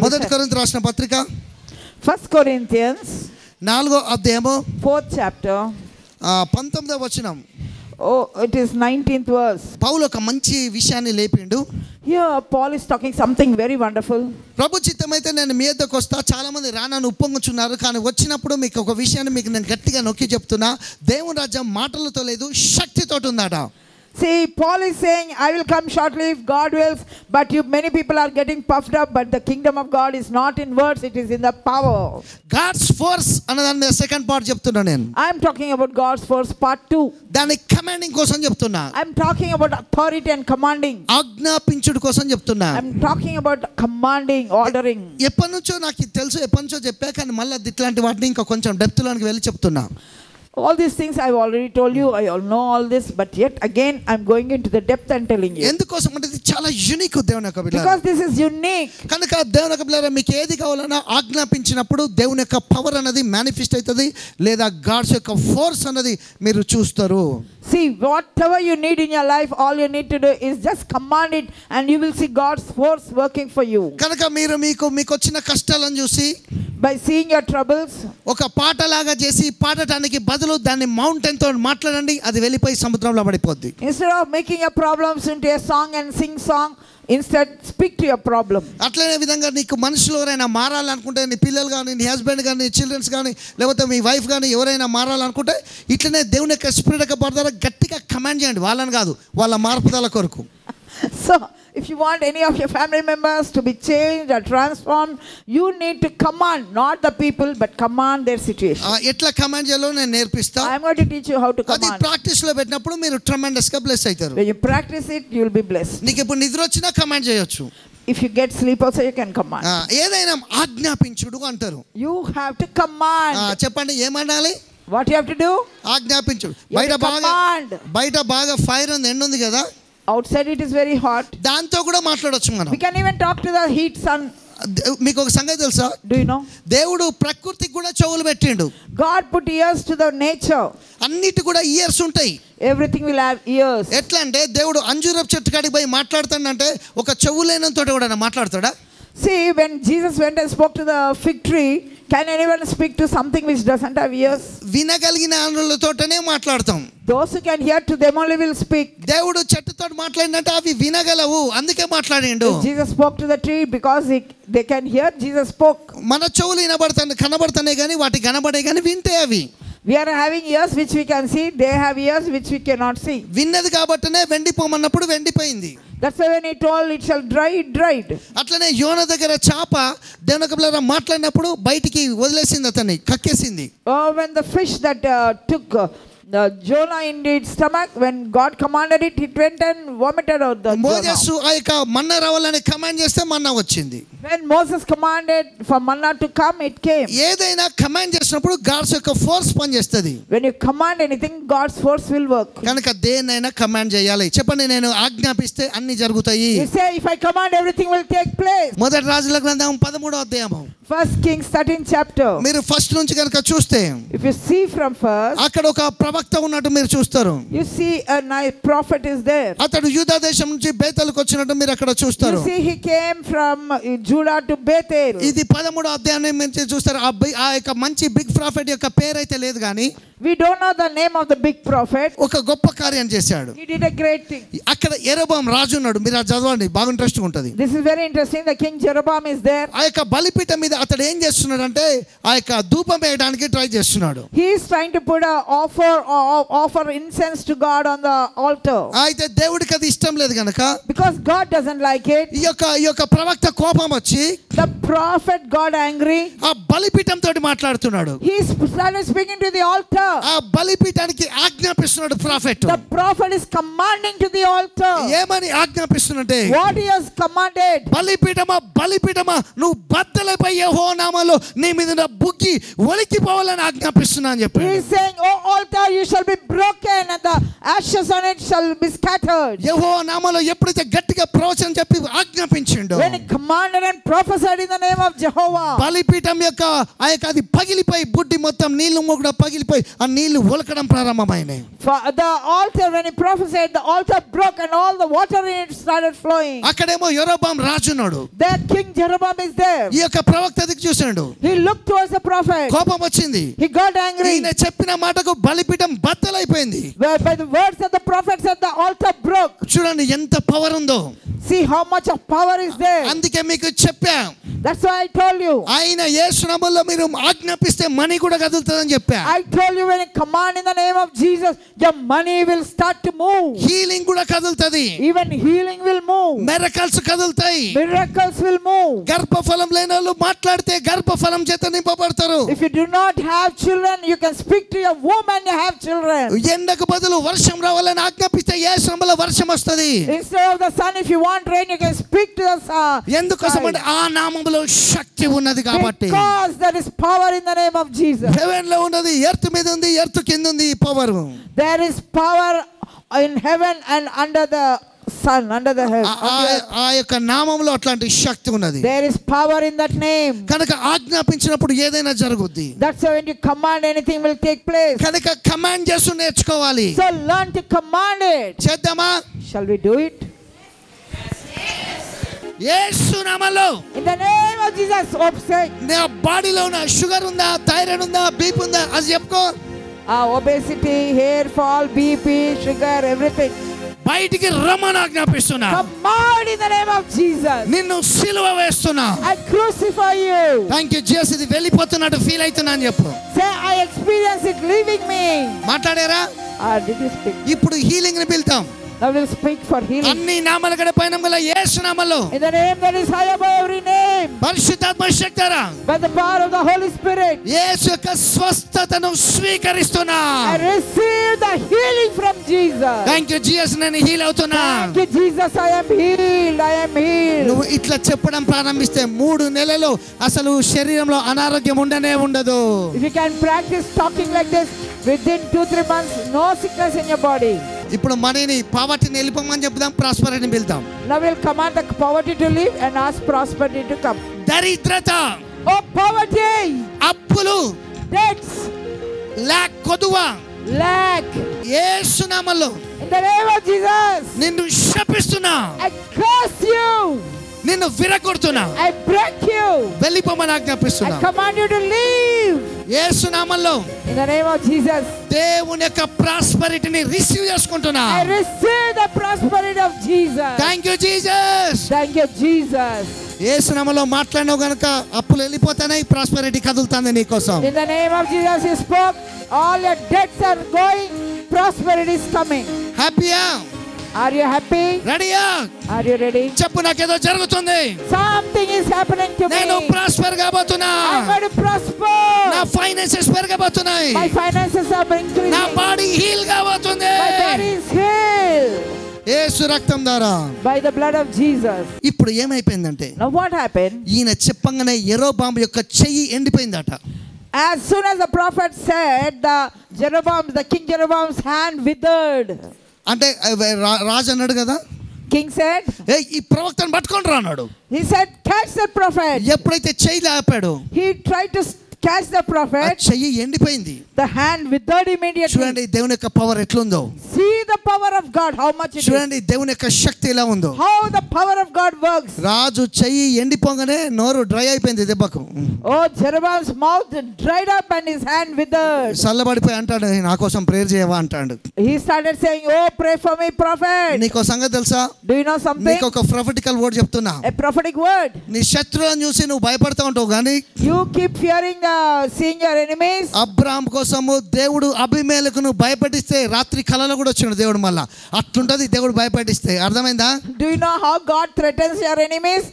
మొదటి కొరింథీ రాసిన పత్రిక 1 Corinthians 4వ అధ్యాయము 4th chapter 19వ వచనం. it is 19th verse. పౌలు ఒక మంచి విషయాన్ని లేపిండు. Here Paul is talking something very wonderful. ప్రభు చిత్తమైతే నేను మీ యొద్దకు వస్తా, చాలా మంది రానని ఉప్పొంగుచున్నారు, కానీ వచ్చినప్పుడు మీకు ఒక విషయాన్ని మీకు నేను గట్టిగా నొక్కి చెప్తున్నా, దేవుని రాజ్యం మాటలతో లేదు శక్తితో ఉందట. See, Paul is saying, I will come shortly if God wills, but many people are getting puffed up, but the kingdom of God is not in words, it is in the power. God's force అన్నదాని మీద second part చెప్తున్నా నేను. I am talking about God's force part 2. దాని commanding కోసం చెప్తున్నా. I am talking about authority and commanding. ఆజ్ఞాపించుడు కోసం చెప్తున్నా. I am talking about commanding, ordering. ఎప్పటి నుంచో నాకు తెలుసు, ఎప్పటి నుంచో చెప్పా, కానీ మళ్ళీ ఇట్లాంటి వాటిని ఇంకా కొంచెం డెప్త్ లోనికి వెళ్ళి చెప్తున్నా. All these things I have already told you, I all know all this, but yet again I am going into the depth and telling you. ఎందుకోసం అంటే ఇది చాలా యూనిక్ దేవుని యొక్క బిడ్డలారా. Because this is unique. కనుక దేవుని యొక్క బిడ్డలారా, మీకు ఏది కావాలన్నా ఆజ్ఞాపించినప్పుడు దేవుని యొక్క పవర్ అనేది మేనిఫెస్ట్ అవుతుంది, లేదా గాడ్స్ యొక్క ఫోర్స్ అనేది మీరు చూస్తారు. See, whatever you need in your life, all you need to do is just command it and you will see God's force working for you. కనుక మీరు మీకు వచ్చిన కష్టాలను చూసి, by seeing your troubles, ఒక పాటలాగా చేసి పాడటానికి బదులు దాన్ని మౌంటైన్ తో మాట్లాడండి, అది వెళ్ళిపోయి సముద్రంలో పడిపోద్ది. Instead of making your problems into a song and sing song, instead speak to your problem. అట్లనే విధంగా నీకు మనుషులు ఎవరైనా మారాలనుకుంటే, నీ పిల్లలు కానీ, నీ హస్బెండ్ కానీ, చిల్డ్రన్స్ కానీ, లేకపోతే మీ వైఫ్ కానీ ఎవరైనా మారాలనుకుంటే, ఇట్లనే దేవుని యొక్క స్పిరిట్ యొక్క పడతారా గట్టిగా కమాండ్ చేయండి, వాళ్ళని కాదు, వాళ్ళ మార్పుదల కొరకు. So if you want any of your family members to be changed or transformed, you need to command, not the people, but command their situation. ఎట్లా కమాండ్ చేయాలో నేను నేర్పిస్తా. I am going to teach you how to command. అది practice లో పెట్టినప్పుడు మీరు tremendous గా bless అవుతారు. When you practice it, you will be blessed. నీకు ఇప్పుడు నిద్ర వచ్చినా కమాండ్ చేయొచ్చు. If you get sleep also, you can command. ఏదైనా ఆజ్ఞాపించుడు అంటారు. You have to command. చెప్పండి ఏమనాలి? What you have to do? ఆజ్ఞాపించుడు. బయట బాగా ఫైర్ ఉంది, ఎండ ఉంది కదా, outside it is very hot. దాంతో కూడా మాట్లాడొచ్చు మనం. We can even talk to the heat sun. మీకు ఒక సంగతి తెలుసా? Do you know? దేవుడు ప్రకృతికి కూడా చెవులు పెట్టిండు. God put ears to the nature. అన్నిటి కూడా ఇయర్స్ ఉంటాయి. Everything will have ears. ఎట్లా అంటే దేవుడు అంజూరపు చెట్టు కాడికి పోయి మాట్లాడుతాడంటే ఒక చెవు లేనంతో కూడా మాట్లాడతాడా? See, when Jesus went and spoke to the fig tree, can anyone speak to something which doesn't have ears? వినగలిగిన అనులతోటనే మాట్లాడతాం. Those who can hear, to them only will speak. దేవుడు చెట్టుతో మాట్లాడినట్టు అవి వినగలవు, అందుకే మాట్లాడిండు. Jesus spoke to the tree because they can hear. Jesus spoke. మన చెవులు కనబడతానే కానీ వాటి కనబడే కానీ వింటే అవి. We are having ears which we can see, they have ears which we cannot see. విన్నది కాబట్టినే వెండిపోమన్నప్పుడు వెండిపోయింది. That's why when he told it shall dry, it dried. అట్లనే యోన దగ్గర చాప దేవుని యొక్క బిడ్డలారా మాట్లాడినప్పుడు బయటికి వదిలేసింది, అతన్ని కక్కేసింది. When the fish that took Jonah in its stomach, when God commanded it, it went and vomited out the మోసెసు ఆ యొక్క మన్నా రావాలని కమాండ్ చేస్తే మన్నా వచ్చింది. When Moses commanded for manna to come, it came. ఏదైనా కమాండ్ చేసినప్పుడు గాడ్స్ యొక్క force పనిచేస్తుంది. When you command anything, God's force will work. కనుక దేన్నైనా కమాండ్ చేయాలి. చెప్పండి, నేను ఆజ్ఞాపిస్తే అన్ని జరుగుతాయి. You say, if I command, everything will take place. మొదటి రాజుల గ్రంథం 13వ అధ్యాయం 1 Kings 13th chapter. మీరు ఫస్ట్ నుంచి కనుక చూస్తే, if you see from first, అక్కడ ఒక ప్రవక్త ఉన్నట్టు మీరు చూస్తారు. you see a nice prophet is there. అతడు యూదా దేశం నుంచి బేతేలుకు వచ్చినట్టు మీరు అక్కడ చూస్తారు. You see he came from Judah to Bethel. ఇది 13వ అధ్యాయం నుంచి చూస్తారు. ఆ యొక్క మంచి బిగ్ ప్రాఫెట్ యొక్క పేరు అయితే లేదు కానీ, we don't know the name of the big prophet. ఒక గొప్ప కార్యం చేశాడు. He did a great thing. అక్కడ యెరొబాము రాజు ఉన్నాడు. మీరు అది చదవండి, బాగా ఇంట్రెస్టింగ్ ఉంటుంది. This is very interesting. The king Jeroboam is there. ఆ యొక్క బలిపీఠం మీద అతడు ఏం చేస్తున్నాడు అంటే ఆ యొక్క ధూపం వేయడానికి ట్రై చేస్తున్నాడు. He is trying to put a offer incense to God on the altar. అయితే దేవుడికి అది ఇష్టం లేదు గనుక, because God doesn't like it, ఈ యొక్క ప్రవక్త కోపం వచ్చి the prophet got angry. ఆ బలిపీఠం తోటి మాట్లాడుతున్నాడు. He started speaking to the altar. ఆ బలిపీఠానికి ఆజ్ఞాపిస్తున్నాడు prophet. The prophet is commanding to the altar. ఏమని ఆజ్ఞాపిస్తున్నట్టే, what he has commanded, బలిపీఠమా నువ్వు బద్దలైపోయావు యెహోవా నామములో నీ మీద ఉన్న బుగ్గి ఒలికిపోవాలని ఆజ్ఞాపిస్తున్నా అని చెప్పాడు. He is saying, "O altar, you shall be broken, and the ashes on it shall be scattered." యెహోవా నామములో ఎప్పుడైతే గట్టిగా ప్రవచనం చెప్పి ఆజ్ఞాపించిండో, When he commanded and prophesied in the name of Jehovah, బలిపీఠం యొక్క అది పగిలిపోయి బుడ్డి మొత్తం నీళ్లు కూడా పగిలిపోయి ఆ నీళ్లు ఒలకడం ప్రారంభమైనాయి. for the altar, when he prophesied, the altar broke and all the water in it started flowing. అక్కడేమో యెరోబాం రాజున్నాడు. There King Jeroboam is there. ఈ యొక్క ప్రవక్త దిక్కు చూసాడు. He looked towards the prophet. కోపం వచ్చింది. He got angry. ఈయన చెప్పిన మాటకు బలిపీఠం బద్దలైపోయింది. By the words that the prophet said, the altar broke. చూడండి ఎంత పవర్ ఉందో. See how much of power is there. అందుకే మీకు చెప్పా, That's why I told you. ఆయన యేసు నామములో మీరు ఆజ్ఞాపిస్తే మనీ కూడా కదులుతుందని చెప్పా. I told you, when you command in the name of Jesus, your money will start to move. Healing కూడా కదులుతది. Even healing will move. Miracles కదులుతాయి. Miracles will move. గర్భఫలం లేని వాళ్ళు మాట్లాడితే గర్భఫలం చేత నింపబడతారు. If you do not have children, you can speak to your womb and you have children. ఎండకు బదులు వర్షం రావాలని ఆజ్ఞాపిస్తే యేసు నామములో వర్షం వస్తది. Instead of the sun, if you want rain, you can speak to the sun. ఎందుకోసమంటే ఆ నామములో శక్తి ఉన్నది కాబట్టి. Because there is power in the name of Jesus. Heaven లో ఉన్నది, ఎర్త్ మీద ఉంది, ఎర్త్ కింద ఉంది ఈ power. There is power in heaven and under the sun, under the heaven. ఆ యొక్క నామములో అట్లాంటి శక్తి ఉన్నది. There is power in that name. కనుక ఆజ్ఞాపించినప్పుడు ఏదైనా జరుగుద్ది. That's why when you command, anything will take place. కనుక కమాండ్ చేస్తూ నేర్చుకోవాలి. So learn to command it. చేద్దామా? Shall we do it? యేసు నామములో In the name of Jesus. Say, నా బాడీలో ఉన్న షుగర్ ఉందా, థైరాయిడ్ ఉందా, బీపీ ఉందా అది చెప్పుకో. obesity, hair fall, BP, sugar, everything. బయటికి రమ్మని ఆజ్ఞాపిస్తున్నా. Command in the name of Jesus. నిన్ను సిలువ వేస్తున్నా. I crucify you. Thank you Jesus, ఇది వెళ్ళిపోతున్నట్టు ఫీల్ అవుతున్నా అని చెప్పు. Say, I experience it leaving me. మాట్లాడారా? Did you speak? ఇప్పుడు హీలింగ్ ని పిలుద్దాం. Now we'll speak for healing. అన్ని నామాల కంటే పైన గల యేసు నామములో, In the name that is high above every name, పరిశుద్ధాత్మ శక్తిరా, by the power of the Holy Spirit, యేసు యొక్క స్వస్థతను స్వీకరిస్తున్నా. I receive the healing from Jesus. Thank you Jesus, నేను హీల్ అవుతున్నా. Thank you, Jesus. I am healed. I am healed. నువ్వు ఇట్లా చెప్పడం ప్రారంభిస్తే 3 నెలలు అసలు శరీరంలో అనారోగ్యం ఉండనే ఉండదు. If you can practice talking like this, within 2-3 months, no sickness in your body. ఇప్పుడు మనీని పావర్టీని వెళ్ళిపోమని చెప్దాం, ప్రాస్పరిటీని పిలుద్దాం. Now we'll command the poverty to leave and ask prosperity to come. దరిద్రత, Oh, poverty, అప్పులు, debts, లాక్, కొదువ, lack, యేసు నామములో in the name of Jesus, నిన్ను శపిస్తున్నా. I curse you. నిన్ను విరగొడుతున్నా. I break you. వెళ్ళిపోమని I ఆజ్ఞాపిస్తున్నా. command you to leave. యేసు నామములో In the name of Jesus, దేవుని యొక్క ప్రాస్పరిటీని receive చేసుకుంటున్నా. I receive the prosperity of Jesus. Thank you Jesus. Thank you, Jesus. యేసు నామములో మాట్లాడినావు గనుక అప్పులు వెళ్ళిపోతాయి, ప్రాస్పరిటీ కదులుతుంది నీ కోసం. In the name of Jesus, you spoke. All your debts are going. Prosperity is coming. హ్యాపీయా? Are you happy? రెడీయా? Are you ready? చెప్పు, నాకేదో జరుగుతుంది. Something is happening to me. నేను ప్రాస్పర్ కాబోతున్నా. I'm going to prosper. నా finances పెరగబోతున్నాయి. My finances are increasing. నా బాడీ హీల్ కాబోతుంది. My body is healed Yesu రక్తం ద్వారా. by the blood of Jesus. ఇప్పుడు ఏమైపోయిందంటే, Now what happened? ఈయన చెప్పంగానే యెరోబాము యొక్క చెయ్యి ఎండిపోయిందట. As soon as the prophet said, the King Jeroboam's hand withered. అంటే రాజు అన్నాడు కదా, King said, ఈ ప్రవక్తను పట్టుకొని రా అన్నాడు. he said, catch the prophet. ఎప్పుడైతే చెయ్యి ఆపాడో, He tried to catch the prophet. చెయ్యి ఎండిపోయింది. The hand withered immediately. చూడండి దేవుని యొక్క పవర్ ఎట్లుందో. See the power of God, how much it is. చూడండి దేవుని యొక్క శక్తి ఎలా ఉందో. How the power of God works. రాజు చెయ్యి ఎండిపోగానే నోరు డ్రై అయిపోయింది దెబ్బకు. Oh, Jeroboam's mouth dried up and his hand withered. చల్లబడిపోయి అంటాడు, నా కోసం ప్రేయర్ చేయవా అంటాడు. He started saying, oh, pray for me, prophet. నీకో సంగతి తెలుసా? Do you know something? నీకు ఒక ప్రొఫెటికల్ వర్డ్ చెప్తున్నా. A prophetic word. నీ శత్రువులను చూసి నువ్వు భయపడతా ఉంటావు కానీ You keep fearing seeing your enemies. అబ్రాహాం కోసము దేవుడు అబీమెలెకును భయపెట్టిస్తే రాత్రి కలలో కూడా వచ్చిండు దేవుడు. మళ్ళా అట్లుంటది దేవుడు భయపెట్టిస్తే. అర్థమైందా? Do you know how God threatens your enemies?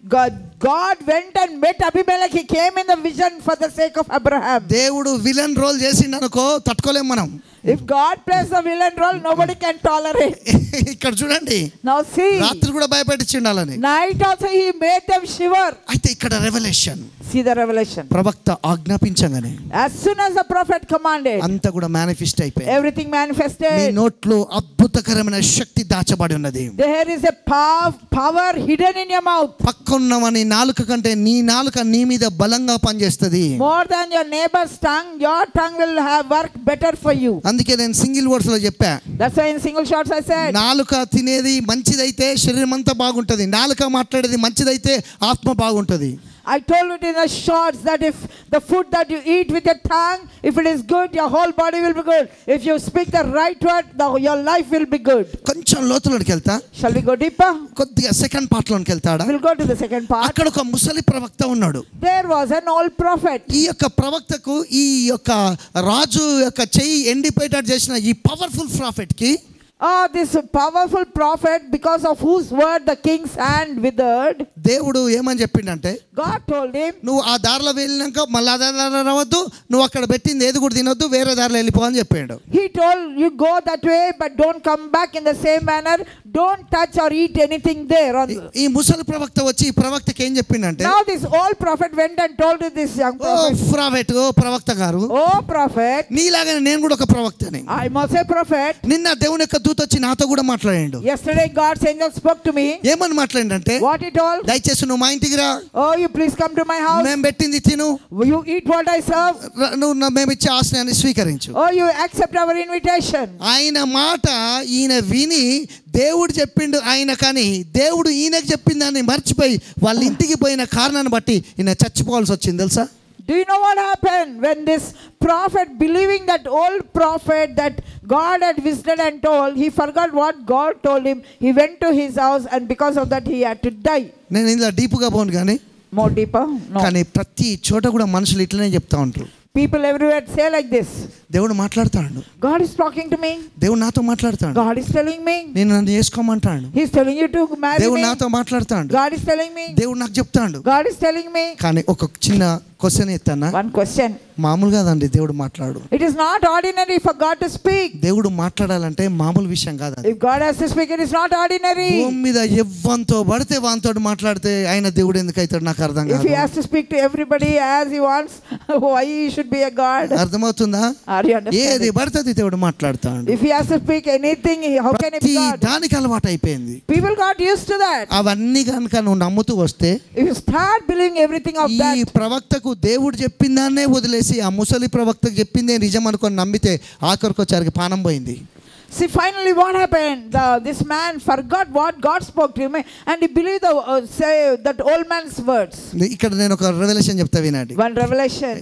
God went and met Abimelech. He came in the vision for the sake of Abraham. దేవుడు విలన్ రోల్ చేసిండు అనుకో, తట్టుకోలేం మనం. If God plays the villain role, nobody can tolerate. ఇక్కడ చూడండి, Now see, రాత్రి కూడా భయపెట్టించాలని. night also he made them shiver. అయితే ఇక్కడ రెవల్యూషన్. See the revelation. ప్రవక్త ఆజ్ఞాపించగానే As soon as the prophet commanded, అంతా కూడా మేనిఫెస్ట్ అయిపోయింది. everything మీ manifested. నోట్లో అద్భుతకరమైన శక్తి దాచబడి ఉన్నది. There is a power hidden in your mouth. పక్కన్నవని నాలుక కంటే నీ నాలుక నీ మీద బలంగా పనిచేస్తుంది. More than your neighbor's tongue, your tongue will have work better for you. అందుకే నేను సింగిల్ వర్డ్స్ లో చెప్పా. That's why in single shots I said, నాలుక తినేది మంచిదైతే శరీరం అంతా బాగుంటది, నాలుక మాట్లాడేది మంచిదైతే ఆత్మ బాగుంటది. I told it in the shots that if the food that you eat with your tongue, if it is good, your whole body will be good. If you speak the right word, your life will be good. కొంచెం లోతులోకి వెళ్తా. Shall we go deeper? కొద్దిగా second part లోకి వెళ్తాడా? We'll go to the second part. అక్కడ ఒక ముసలి ప్రవక్త ఉన్నాడు. There was an old prophet. ఈ యొక్క ప్రవక్తకు ఈ యొక్క రాజు యొక్క చెయ్యి ఎండిపోయేటట్టు చేసిన ఈ పవర్ఫుల్ ప్రాఫిట్ కి This powerful prophet, because of whose word the king's hand withered, దేవుడు ఏమని చెప్పిండంటే, God told him, నువ్వు ఆ దారిలో వెళ్ళినాక మళ్ళీ ఆ దారిలో రావద్దు, నువ్వు అక్కడ పెట్టింది ఏది కూడా తినొద్దు, వేరే దారిలో వెళ్ళిపో అని చెప్పాడు. He told you go that way but don't come back in the same manner, don't touch or eat anything there. ఈ ముసలి ప్రవక్త వచ్చి ఈ ప్రవక్తకి ఏం చెప్పిండంటే, Now this old prophet went and told this young prophet, ప్రవక్త గారు, oh prophet, నీలాగానే నేను కూడా ఒక ప్రవక్తని. I must say prophet. నిన్న దేవుని యొక్క దూత వచ్చి నాతో కూడా మాట్లాడాడు. Yesterday God's angel spoke to me. ఏమని మాట్లాడిందంటే, What he told? దయచేసి నువ్వు మా ఇంటికి రా, Oh, you please come to my house. మేము పెట్టింది తిను, You eat what I serve. నువ్వు మేము ఇచ్చే ఆశ్రయాన్ని స్వీకరించు. Oh, you accept our invitation. ఆయన మాట ఈయన విని దేవుడు చెప్పిండు ఆయన, కానీ దేవుడు ఈయనకు చెప్పిన దాన్ని మర్చిపోయి వాళ్ళ ఇంటికి పోయిన కారణాన్ని బట్టి ఈయన చచ్చిపోవాల్సి వచ్చింది తెలుసా? Do you know what happened when this prophet, believing that old prophet that God had visited and told, he forgot what God told him. He went to his house and because of that he had to die. నేను ఇందులో డీప్గా పోను కానీ, More deeper? No. కానీ ప్రతి చోట కూడా మనుషులు ఇట్లనే చెప్తా ఉంటారు. People everywhere say like this. దేవుడు మాట్లాడతాడు, God is talking to me. దేవుడు నాతో మాట్లాడతాడు, God is telling me. నేను నన్ను చేసుకోమంటాడు, He is telling you to marry దేవుడు me. నాతో మాట్లాడతాడు, God is telling me. దేవుడు నాకు చెప్తాడు. God is telling me. కానీ ఒక చిన్న క్వశ్చన్ ఎత్తానా? One question. మామూలు కాదండి దేవుడు మాట్లాడు. It is not ordinary for God to speak. దేవుడు మాట్లాడాలంటే మామూలు విషయం కాదు. If God has to speak, it is not ordinary. భూమి మీద ఎవ్వంతో పడితే వాంతో మాట్లాడితే ఆయన దేవుడు ఎందుకు అవుతాడు నాకు అర్థం If కాదు. he has to speak to everybody as he wants, why he should be a God? అర్థమవుతుందా? Are you understanding? ఏది పడుతుంది దేవుడు మాట్లాడతాడు. If he has to speak anything, how can it be God? దానికి అలవాటు అయిపోయింది. People got used to that. అవన్నీ కనుక నువ్వు నమ్ముతూ వస్తే, If you start believing everything of ఈ that, ప్రవక్తకు దేవుడు చెప్పిందాన్నే వదిలేసి ఆ ముసలి ప్రవక్తకు చెప్పిందే నిజం అనుకొని నమ్మితే ఆఖరికి వచ్చారికి పానం పోయింది. see, finally what happened? This man forgot what God spoke to him and he believed say that old man's words. ఇక్కడ నేను ఒక రెవల్యూషన్ చెప్తా వినండి. One revelation.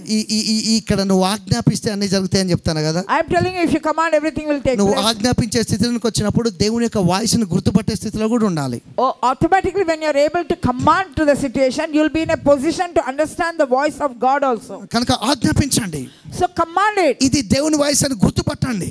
ఇక్కడ నువ్వు ఆజ్ఞాపిస్తే అన్ని జరుగుతాయని చెప్తాను కదా. I am telling you, if you command, everything will take నువ్వు place. ఆజ్ఞాపించే స్థితిలోకి వచ్చినప్పుడు దేవుని యొక్క వాయిస్ ని గుర్తుపట్టే స్థితిలో కూడా ఉండాలి. Oh, automatically when you are able to command to the situation, you will be in a position to understand the voice of God also. కనుక ఆజ్ఞాపించండి. So command it. ఇది దేవుని వాయిస్ అని గుర్తుపట్టండి.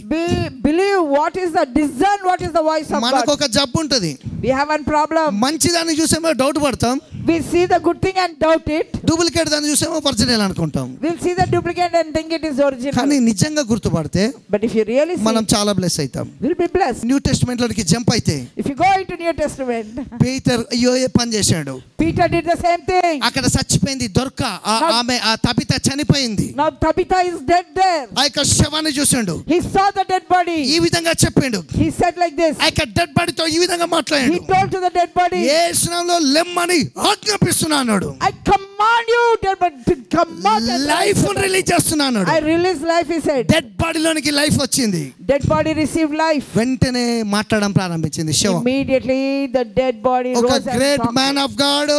Believe what is the discern what is the voice of మనకు God. ఒక జబ్బు ఉంటది. We have one problem. మంచిదాన్ని చూసేమో doubt పడతాం, We see the good thing and doubt it. Duplicate దాన్ని చూసేమో ఒరిజినల్ అనుకుంటాం. We'll see the duplicate and think it is original. కానీ నిజంగా గుర్తుపడితే But if you really see, మనం చాలా బ్లెస్ అవుతాం. we'll be blessed. New testament లోకి jump అయితే If you go into New Testament, Peter అయ్యో ఏ పని చేశాడు. Peter did the same thing. అక్కడ చచ్చిపోయింది దొరక, ఆమె ఆ తబిత చనిపోయింది. Now Tabitha is dead there. ఆ యొక్క శవాన్ని చూసిండు, He saw the dead body. ఈ విధంగా చెప్పిండు. He said like this. ఆ యొక్క డెడ్ బాడీతో ఈ విధంగా He మాట్లాడాడు, told to the dead body, యేసునామములో లెమ్మని ఆజ్ఞాపిస్తున్నాడు. I command you, dead body, to come out and life release చేస్తున్నాడు. I release life, he said. Dead బాడీలోనికి లైఫ్ వచ్చింది. Dead body received life. వెంటనే మాట్లాడడం ప్రారంభించింది శవం. Immediately the dead body ఒక rose and great talked. Man of God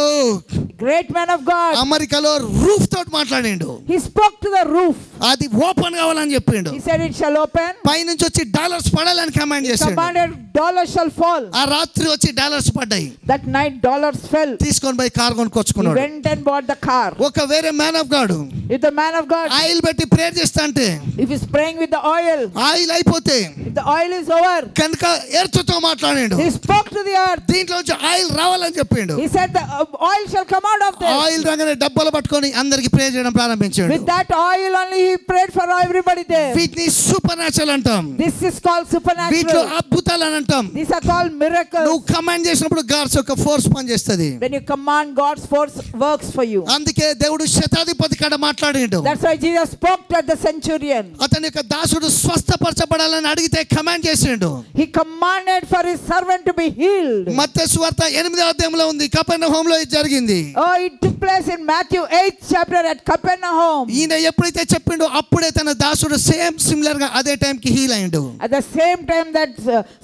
Great man of God. అమెరికాలో roof తోటి మాట్లాడిండు. He spoke to the roof. అది ఓపెన్ కావాలని చెప్పిండు. He said it shall open. పైనుంచి వచ్చి డాలర్స్ పడాలని కమాండ్ చేశాడు. Commanded dollars shall fall. ఆ రాత్రి వచ్చి డాలర్స్ పడ్డాయి. That night dollars fell. తీసుకొని పోయి car He కొనుక్కొచ్చుకున్నాడు. went and bought the car. ఒక వేరే man of God If the man of God, oil పెట్టి ప్రేయర్ చేస్తా అంటే if he's praying with the oil, oil అయిపోతే if the oil is over, కనుక ఎర్త్తో మాట్లాడిండు. he spoke to the earth. దీంట్లో వచ్చి ఆయిల్ రావాలని చెప్పిండు. He said the oil shall come out of there. Oil రాగానే డబ్బాలు పట్టుకొని అందరికి ప్రేయర్ చేయడం ప్రారంభించాడు. ప్రార్థించాడు. With that oil only he prayed for everybody there. వీటిని సూపర్ న్యాచురల్ అంటాం. This is called వీటిలో supernatural. అద్భుతాలు అని అంటాం. These are called miracles. నువ్వు కమాండ్ చేసినప్పుడు గాడ్స్ యొక్క ఫోర్స్ పనిచేస్తుంది. When you command, God's force works for you. అందుకే దేవుడు శతాధిపతి కాడ మాట్లాడిండు. That's why Jesus spoke to the centurion. అతని యొక్క దాసుడు స్వస్థపరచబడాలని అడిగితే కమాండ్ చేసిండు. He commanded for his servant to be healed. మత్తయి సువార్త 8వ అధ్యాయంలో ఉంది. కపెర్నహూములో ఇది జరిగింది. Oh, it took place in Matthew 8th chapter at Capernaum. ఈయన ఎప్పుడైతే చెప్పిండో అప్పుడే తన దాసుడు సేమ్ సిమిలర్ గా అదే టైం కి హీల్ అయ్యిండు. At the same time that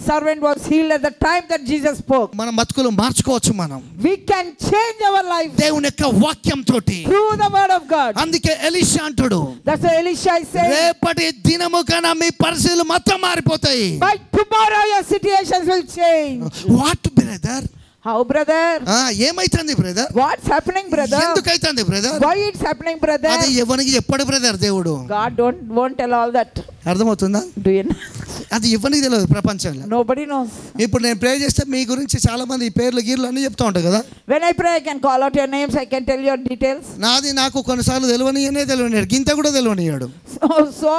servant was healed, at the time that Jesus spoke. మన బతుకులు మార్చుకోవచ్చు మనం. We can change our life దేవుని యొక్క వాక్యం తోటి. through the word of God. అందుకే ఎలీషా అంటాడు, That's why Elisha is saying, రేపటి దినము కన్నా మీ పరిస్థితులు మొత్తం మారిపోతాయి. by tomorrow your situations will change. What brother? How, brother? ఏమైతుంది బ్రదర్? What's happening, brother? ఎందుకైతుంది brother? Why it's happening, brother? అది ఎవరికి చెప్పడు బ్రదర్ దేవుడు. God won't tell all that. అర్థమవుతుందా? Do you know? అది ఎవరికి తెలియదు ప్రపంచంలో. Nobody knows. ఇప్పుడు నేను ప్రే చేస్తే మీ గురించి చాలా మంది పేర్లు గీర్లు అన్ని చెప్తా ఉంటారు కదా. When I pray, I can call out your names. I can tell your details. నాకు కొన్నిసార్లు తెలియనియాడు, గింత కూడా తెలియనియాడు. So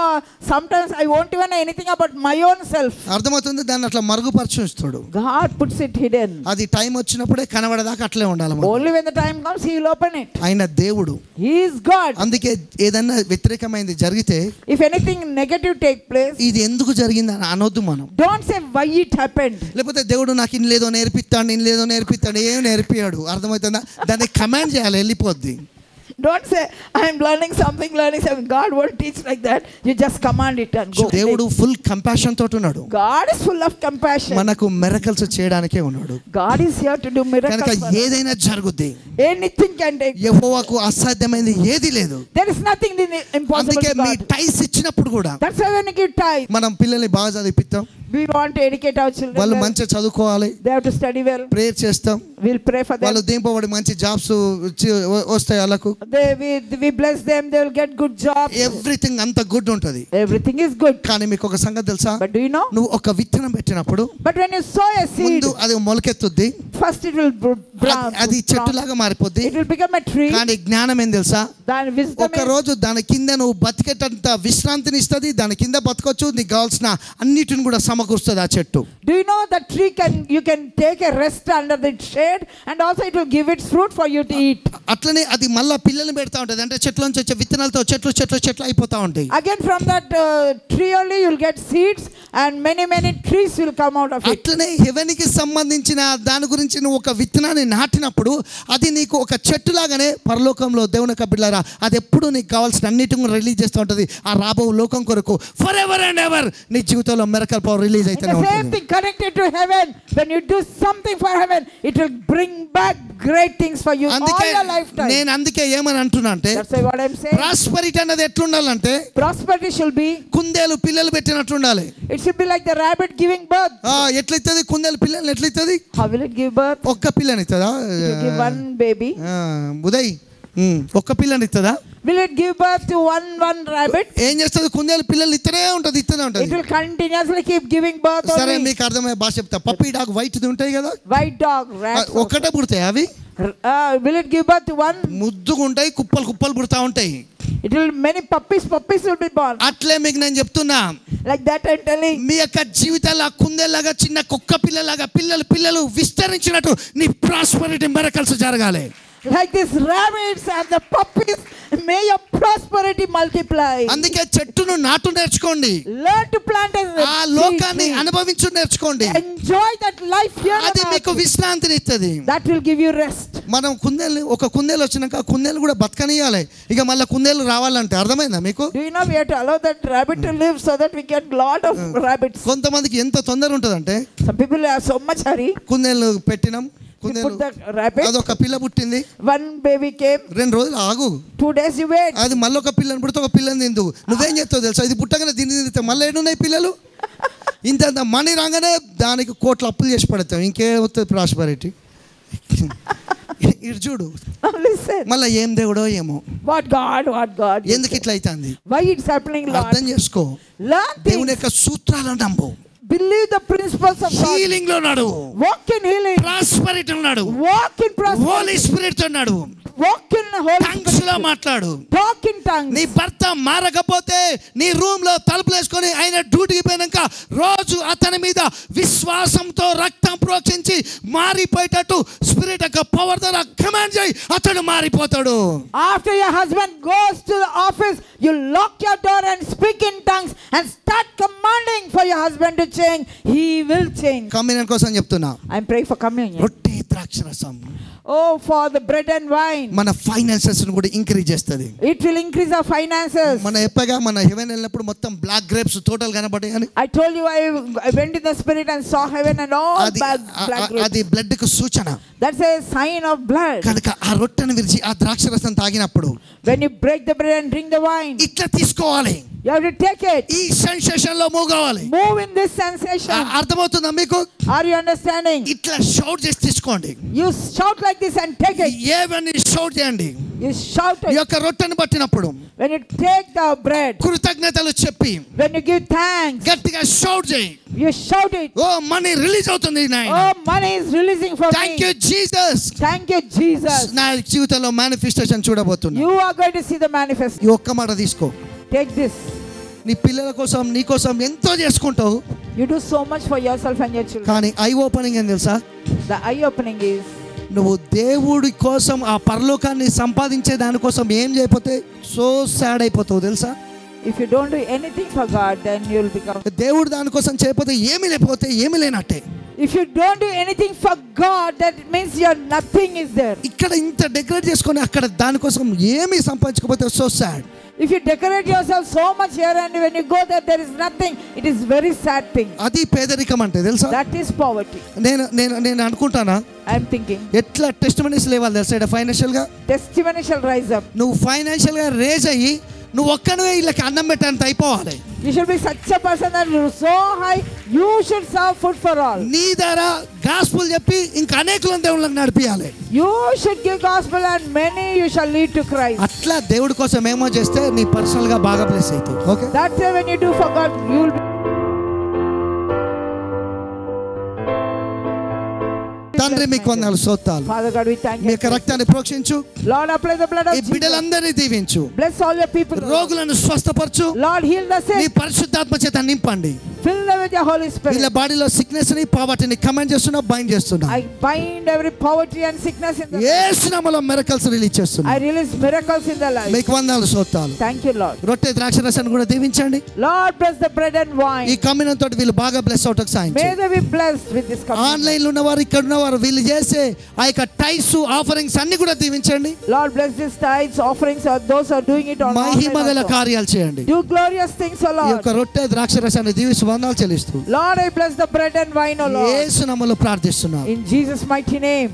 sometimes I won't even know anything about my own self. అర్థమవుతుంది. దాన్ని అట్లా మరుగుపరచుస్తాడు. God puts it hidden. అది టైం వచ్చినప్పుడే కనబడదాకా అట్లే ఉండాలి. Only when the time comes, He will open it. ఆయన దేవుడు. He is God. అందుకే ఏదన్నా వ్యతిరేకమైనది జరిగితే, If anything negative take place, ఇది ఎందుకు జరిగింది అని అనొద్దు మనం. don't say why it happened. లేకపోతే దేవుడు నాకు ఇన్ లేదో నేర్పిస్తాడు ఏం నేర్పియాడు. అర్థమవుతుందా? దాన్ని కమాండ్ చేయాలి, వెళ్ళిపోద్ది. Don't say I am learning something. God won't teach like that. You just command it and go. దేవుడు ఫుల్ కంపాషన్ తోటి ఉన్నాడు. God is full of compassion. మనకు మిరకల్స్ చేయడానికే ఉన్నాడు. God is here to do miracles. కనుక ఏదైనా జరుగుద్ది. Anything can take. యెహోవాకు అసాధ్యమైనది ఏది లేదు. There is nothing impossible అందుకే to మీ God. టైస్ ఇచ్చినప్పుడు కూడా That's why when you give tithe, మనం పిల్లల్ని బాగా చదివిస్తాం. we want to educate our children. వాళ్ళు well. మంచిగా చదువుకోవాలి. They have to study well. Prayer చేస్తాం. We'll pray for them. వాళ్ళు దీంపబడి మంచి జాబ్స్ వస్తాయి వాళ్ళకు. We bless them. They will get good jobs. Everything అంత గుడ్ ఉంటది. Everything is good. కానీ మీకు ఒక సంగతి తెలుసా? But do you know? నువ్వు ఒక విత్తనం పెట్టినప్పుడు, But when you sow a seed, ముందు అది మొలకెత్తుద్ది. first it will brown. అది చెట్టులాగా మారిపోద్ది. It will become a tree. కానీ జ్ఞానం ఏం తెలుసా? Then wisdom ఒక రోజు దాని కింద నువ్వు బతికేటంత విశ్రాంతిని ఇస్తుంది. దాని కింద బతకొచ్చు. నీకు కావాల్సిన అన్నిటిని కూడా సమకూరుస్తుంది ఆ చెట్టు. Do you know the tree you can take a rest under the shade, and also it will give its fruit for you to eat. అట్లనే అది మళ్ళా పిల్లల్ని పెడతా ఉంటది. అంటే చెట్ల నుంచి వచ్చే విత్తనాలతో చెట్లు అయిపోతా ఉంటాయి. Again from that tree only you will get seeds, and many trees will come out of it. అట్లనే హెవెన్ కి సంబంధించిన దాని గురించి నువ్వు ఒక విత్తనాన్ని నాటినప్పుడు అది నీకు ఒక చెట్టు లాగానే పరలోకంలో దేవుని యొక్క బిడ్డలారా అది ఎప్పుడు నీకు కావాల్సిన అన్నిటిని రిలీజ్ చేస్తూ ఉంటుంది. ఆ రాబో లోకం కొరకు ఫర్ ఎవర్ అండ్ ఎవర్ నీ జీవితంలో మిరకల్ పవర్ రిలీజ్ అయితేనే ఉంటుంది. Same thing connected to heaven. When you do something for heaven, it will bring back great things for you all your lifetime. నేను అందుకే ఏమని అంటున్నా అంటే, that's what I'm saying. Prosperity అనేది ఎట్లుండాలంటే, prosperity should be కుందేలు పిల్లలు పెట్టినట్టు ఉండాలి. it should be like the rabbit giving birth. ఎట్లయితది కుందేలు పిల్లల్ని ఎట్లయితది? how will it give birth? ఒక్క పిల్లని ఇస్తదా? it will give one baby. Uday ఒక్క పిల్లని ఇస్తదా? will it give birth to one rabbit? ఏం చేస్తుంది? కుందేలు పిల్లలు ఇస్తనే ఉంటది. it will continuously keep giving birth. సరే మీకు అర్థమయ్యే భాష చెప్తా. పప్పీ డాగ్ వైట్ ఉంటాయి కదా, white dog, rat. ఒక్కటే పుడతాయి అవి. will it give birth to one? ముద్దుగా ఉంటాయి, కుప్పలు పుడతా ఉంటాయి. it will many puppies will be born. అట్లే మీకు నేను చెప్తున్నా, like that I'm telling. మీ యొక్క జీవితాల్లో కుందేలాగా చిన్న కుక్క పిల్లలాగా పిల్లలు విస్తరించినట్టు నీ ప్రాస్పెరిటీ మిరకల్స్ జరగాలి. like these rabbits and the puppies, may your prosperity multiply. అందుకే చెట్టును నాటు నేర్చుకోండి. learn to plant ఆ లోకాన్ని అనుభవించు నేర్చుకోండి. enjoy that life here. అది మీకు విశ్రాంతిని ఇస్తుంది. that will give you rest. మనం ఒక కుందేలు వచ్చినాక కుందేలు కూడా బతకనియాలి. ఇక మళ్ళీ కుందేలు రావాలంటే అర్థమైందా మీకు? do you know we have to allow that rabbit to live so that we get lot of rabbits. కొంతమందికి ఎంత తొందర ఉంటుందంటే, some people have so much hurry. కుందేలు పెట్టినాం, put the rabbit, అదొక పిల్ల పుట్టింది, one baby came, 2 రోజులు ఆగు, 2 days you wait, అది మళ్ళీ ఒక పిల్లని పుడితే ఒక పిల్లని తిందు. నువ్వేం చేస్తావు తెలుసా? ఇది పుట్టగానే తింటే మళ్ళీ ఏడున్నాయి పిల్లలు. ఇంత మనీ రాగానే దానికి కోట్లు అప్పులు చేసి పడతాం. ఇంకేమవుతుంది ప్రాస్పెరిటీ? ఇటు చూడు, మళ్ళీ ఏం దేవుడో ఏమో. what God ఎందుకు ఇట్లా అవుతుంది? why it's happening, Lord? అర్థం చేసుకో. దేవుని యొక్క సూత్రాలను నమ్ము. believe the principles of God. Healing లో ఉన్నాడు, walk in healing, ప్రాస్పెరిటీ ఉన్నాడు, walk in prosperity, Holy Spirit ఉన్నాడు. walk in the Holy tongues లో Spirit. మాట్లాడు. Talk in tongues. నీ భర్త మారకపోతే నీ రూమ్ లో తలుపులు వేసుకొని ఆయన డ్యూటీకి పోయినాక రోజు అతని మీద విశ్వాసంతో రక్తం ప్రోక్షించి మారిపోయేటట్టు స్పిరిట్ యొక్క పవర్ ద్వారా కమాండ్ చేయి, అతడు మారిపోతాడు. After your husband goes to the office, you lock your door and speak in tongues and start commanding for your husband to change. He will change. Communion కోసం చెప్తున్నా. I'm praying for communion. రొట్టె ద్రాక్షరసం Oh, for the bread and wine. మన finances ను కూడా increase చేస్తుంది. It will increase our finances. మన ఎప్పగా మన హెవెన్ వెళ్ళినప్పుడు మొత్తం బ్లాక్ గ్రేప్స్ టోటల్ కనబడ్డాయి అని. I told you I went in the spirit and saw heaven and all black grapes. అది బ్లడ్ కు సూచన. That's a sign of blood. కనుక ఆ రొట్టెను విరిచి ఆ ద్రాక్షరసం తాగినప్పుడు When you break the bread and drink the wine, ఇట్లా తీసుకోవాలి. you have to take it. ఈ సెన్సేషన్ లో మూవ్ కావాలి. Move in this sensation. అర్థమవుతుందా మీకు? Are you understanding? ఇట్లా షౌట్ చేసి తీసుకోండి. You shout like this and take it. ఏవని షౌట్ చేయండి. You shout ఈ it. యొక్క రొట్టెను పట్టినప్పుడు When you take the bread, కృతజ్ఞతలు చెప్పి when you give thanks, గట్టిగా షౌట్ చేయి. you shout it. Oh money release అవుతుంది నాయన. Oh, money is releasing for thank you me. Jesus. Thank you, Jesus. నా జీవితంలో మేనిఫెస్టేషన్ చూడబోతున్నా. You are going to see the manifest. ఈ ఒక్క మాట తీసుకో. Take this. నీ పిల్లల కోసం నీ కోసం ఎంతో చేసుకుంటావు, You do so much for yourself and your children. కానీ ఐ ఓపెనింగ్ ఏం తెలుసా? The eye opening is, నువ్వు దేవుడి కోసం ఆ పరలోకాన్ని సంపాదించే దానికోసం ఏం చేయకపోతే సో సాడ్ అయిపోతావు తెలుసా? if you don't do anything for God, then you'll become. దేవుడు దానికోసం చేయకపోతే ఏమీ లేకపోతే ఏమీ లేనట్టే. If you don't do anything for God, that means your nothing is there. ఇక్కడ ఇంత డెకరేట్ చేసుకొని అక్కడ దానికోసం ఏమీ సంపాదించకపోతే so sad. If you decorate yourself so much here and when you go there is nothing, it is very sad thing. అది పేదరికం అంటే తెలుసా? That is poverty. నేను నేను నేను అనుకుంటానా I am thinking ఎట్లా టెస్టిమనీస్ లేవాలి తెలుసా? ఫైనాన్షియల్ గా testimony shall rise up. నువ్వు ఫైనాన్షియల్ గా రేజ్ అయ్యి నువ్వు ఒక్కనివే వీళ్ళకి అన్నం పెట్టంత అయిపోవాలి. You should be such a person that you are so high, you should serve food for all. నీ ద్వారా గాస్పుల్ చెప్పి ఇంకా అనేకులను దేవుళ్ళకి నడిపియాలి. You should give gospel and many you shall lead to Christ. అట్లా దేవుడి కోసం ఏమో చేస్తే నీ పర్సనల్ గా బాగా ప్లేస్ అవుతావు. Okay, That's why when you do for God, you will be. తండ్రి మీకు వందనాలు స్తోత్రాలు. Father God, we thank me you. యొక్క రక్తాన్ని ప్రోక్షించు. Lord, apply the blood of ఈ Jesus. బిడ్డలందరినీ దీవించు. Bless all your people. రోగులను స్వస్థపరచు. Lord, heal the నీ sick. పరిశుద్ధాత్మ చేత నింపండి. Fill them with your Holy వీళ్ళ Spirit. బాడీలో సిక్నెస్ ని పావర్టీని కమాండ్ చేస్తున్నా, బైండ్ చేస్తున్నా. I bind every poverty and sickness in the life. యేసు నామములో మిరకల్స్ రిలీజ్ చేస్తున్నా. I release miracles in their life. మీకు వందనాలు స్తోత్రాలు. Thank you, Lord. రొట్టె ద్రాక్షరసాన్ని కూడా దీవించండి. Lord, bless the bread and ఈ wine. కమ్యూనియన్ తోటి వీళ్ళు బాగా బ్లెస్ అవుటకు సాయం May చేయండి. they be blessed with this communion. Online లో ఉన్నవారు, ఇక్కడ ఉన్నవారు, వీళ్ళు చేసే ఆ యొక్క టైస్ ఆఫరింగ్స్ అన్ని కూడా దీవించండి. Lord, bless these tithes, offerings, or those who are doing it on మహిమ గల online also. కార్యాలు చేయండి. Do glorious things, O ఈ Lord. యొక్క రొట్టె ద్రాక్షరసాన్ని దీవిస్తూ వందనాలు చెల్లిస్తూ Lord, I bless the bread and wine, O Lord. యేసు నామములో ప్రార్థిస్తున్నాను. In Jesus' mighty name.